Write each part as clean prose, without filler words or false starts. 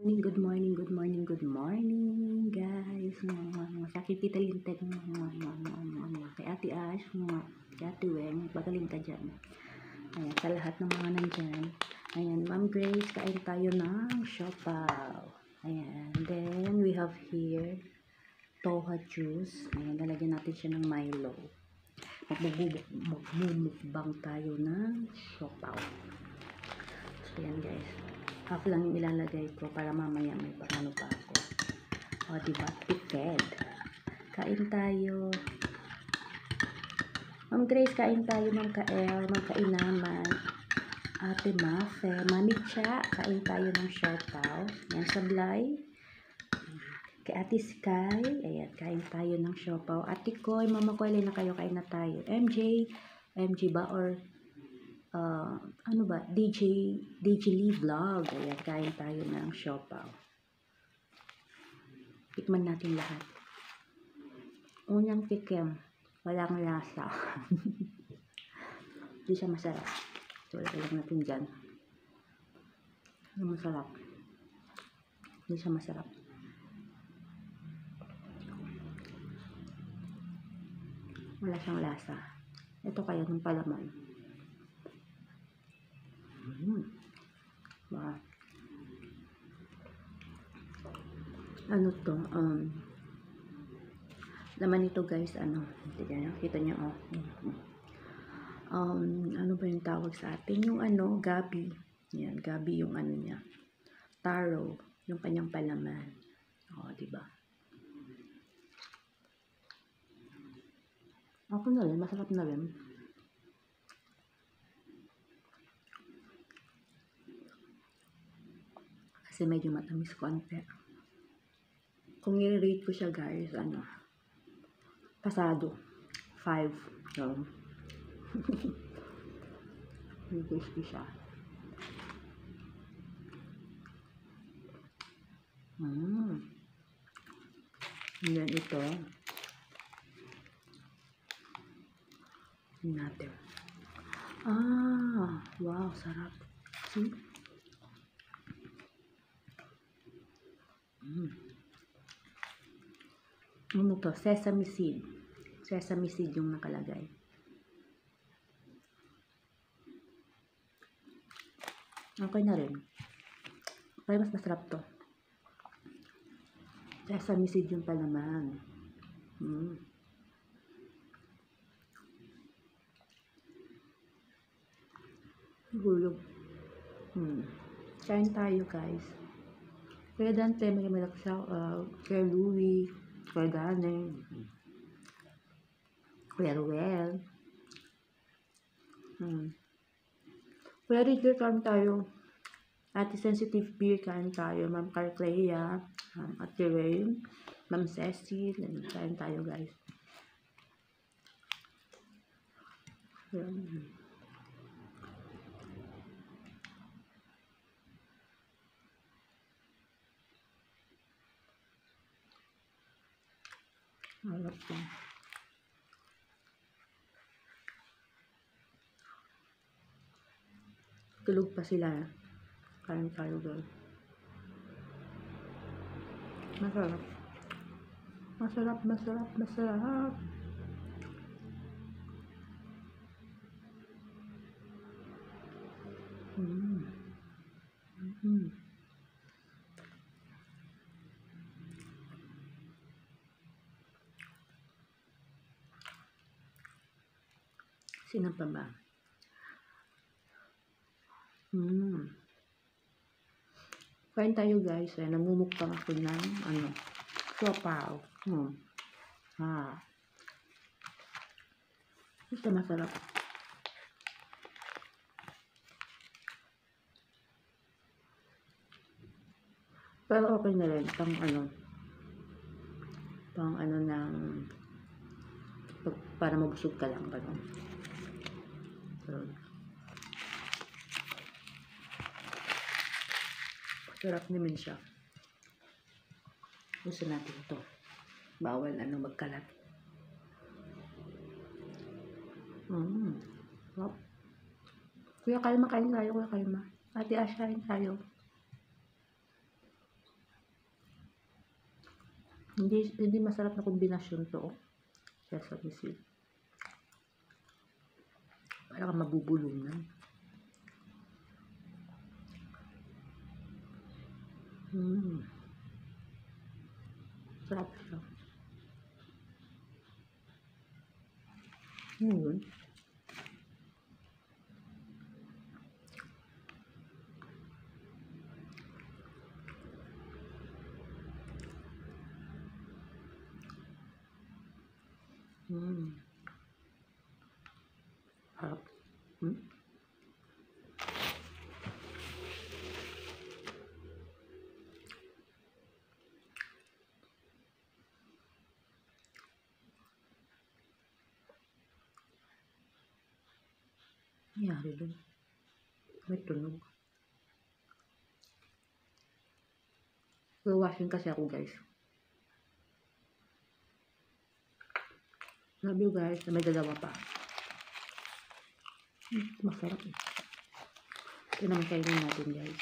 Good morning, good morning, good morning, guys. Sakit Tita Linted. Kay Ate Ash, kay Ate Weng, pagaling ka dyan. Ayan, sa lahat ng mga nandyan. Ayan, Ma'am Grace, kain tayo ng siopaw. Ayan, then we have here toha juice. Ayan, lalagyan natin siya ng Milo. Magbubukbang tayo ng siopaw. So, ayan guys. Half lang yung ilalagay ko para mamaya may paano pa ako. O, diba? Tipid. Kain tayo. Ma'am Grace, kain tayo. Ma'am Kael, Ma'am Kainaman, Ate Mafe, Mami Cha, kain tayo ng siopaw. Yan, sablay. Kay Ate Sky, ayan, kain tayo ng siopaw. Ate Koy, Mama Koy, na kayo, kain na tayo. MJ ba or ano ba, DJ Lee Vlog. Ayan, kain tayo ng siopaw. Tikman natin lahat. Unang tikim, walang lasa. Hindi siya masarap. So, lagyan natin dyan. Ano masarap? Hindi siya masarap. Wala siyang lasa. Ito kaya ng palaman. Wow. Ano to? Laman nito guys, kita niyo, ano ba yung tawag sa atin? Yung gabi. Yan, gabi yung niya. Taro, yung kanyang palaman. O, diba? Ako na rin, masarap na rin. Kasi medyo matamis konti. Kung i-rate ko siya guys, pasado. 5. So, crispy siya. And then ito. Natin. Wow, sarap. See? Ano to? Sesame seed. Sesame seed yung nakalagay. Okay na rin. Pero mas masarap to. Sesame seed yung palaman. Gulog. Kain tayo guys. Kaya Dante, may malaksaw. Kaya Louie. Kaya Gane. Kaya Ruel. Kaya Rigger, kain tayo. Ate Sensitive Beer, kain tayo. Ma'am Carclea. Ate Rain. Ma'am Cecil. Kain tayo guys. Harap lang. Tulog pa sila. Kain tayo guys. Masarap. Masarap, masarap, masarap. Sino pa ba? Kain tayo guys. Namumukbang ako ng siopaw. Ito masarap. Pero okay na rin. Para mabusog ka lang. Sarap naman siya. Gusto natin ito. Bawal magkalat. Kuya Kalma, kain tayo. Kuya Kalma. Ate Ash, kain tayo. Hindi masarap na kombinasyon to. Sesame seed. Para kang mabubulungan. Sarap siya. Yun. Harap. Nangyari dun. May tunog. Washing kasi ako, guys. Love you, guys. Na may dalawa pa. Masarap eh. Ito naman kainin natin, guys.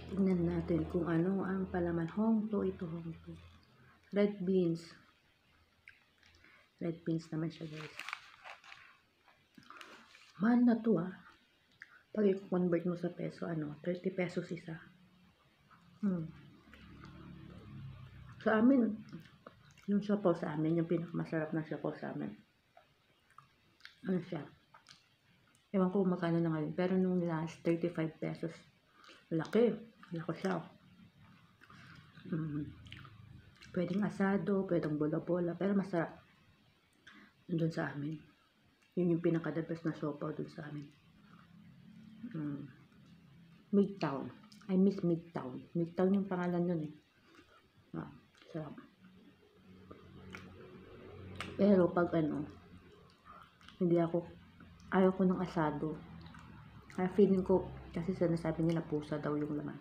Tignan natin kung ano ang palaman. Hongto. Ito, hongto. Red beans. Red beans naman siya, guys. Mahal na to, ah. Pag i-convert mo sa peso, 30 pesos isa. Sa amin, yung sapaw sa amin, yung pinakamasarap na sapaw sa amin. Ano siya? Ewan ko magkano na ngayon. Pero nung last, 35 pesos. Laki. Laki siya. Pwedeng asado, pwedeng bola-bola. Pero masarap. Doon sa amin. Yun yung pinaka-the best na sapaw doon sa amin. Midtown. I miss Midtown. Midtown yung pangalan nun eh. Sarap. Pero pag ayaw ko ng asado. Kaya feeling ko, kasi sinasabi nila pusa daw yung laman.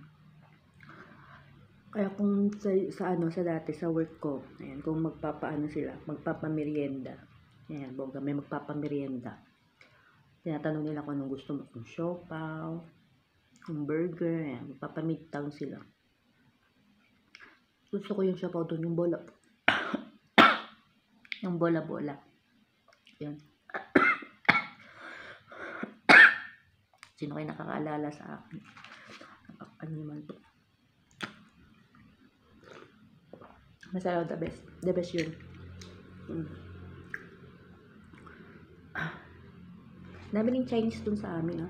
Kaya kung sa dati, sa work ko, ayan, kung magpapamerienda. Ayan, boga, may magpapamerienda. Tinatanong nila kung anong gusto mo, kung siopaw, kung burger, ayan, magpapamidtown sila. Gusto ko yung siopaw doon, yung bola. Yung bola-bola. Yan. Sino kayo nakakaalala sa akin? Ano naman to? Masarap, the best. The best yun. Dami ng Chinese dun sa amin, ah.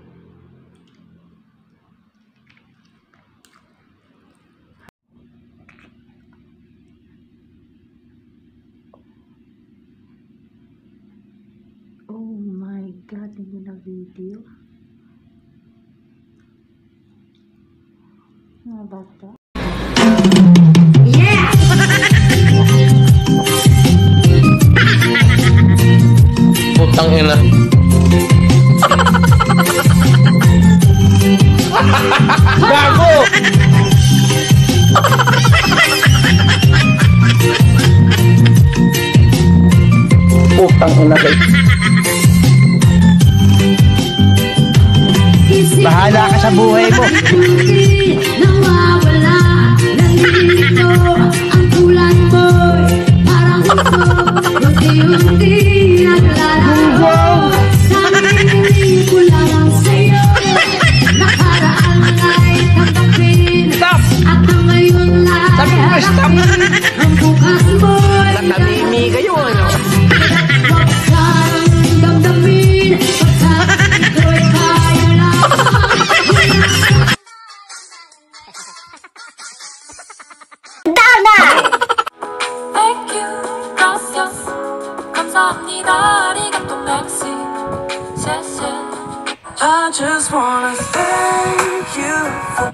Oh my God, hindi na video. Ano ba ito? Yeah! Putang ina. Gago! Putang ina, guys. Bahala ka sa buhay mo. Nawawala, nalilito ang tulad mo'y parang ito, unti-unti naglalaho. Sabihin ko lang sa'yo, nakaraan ay tanggapin, at ang ngayon ay harapin. Ang bukas mo'y Natamimi kayo, ano? huwag kang damdamin, pagkat ito'y kaya lang. Thank you, gracias, 감사합니다, 아리가또, merci, 谢谢. I just wanna thank you for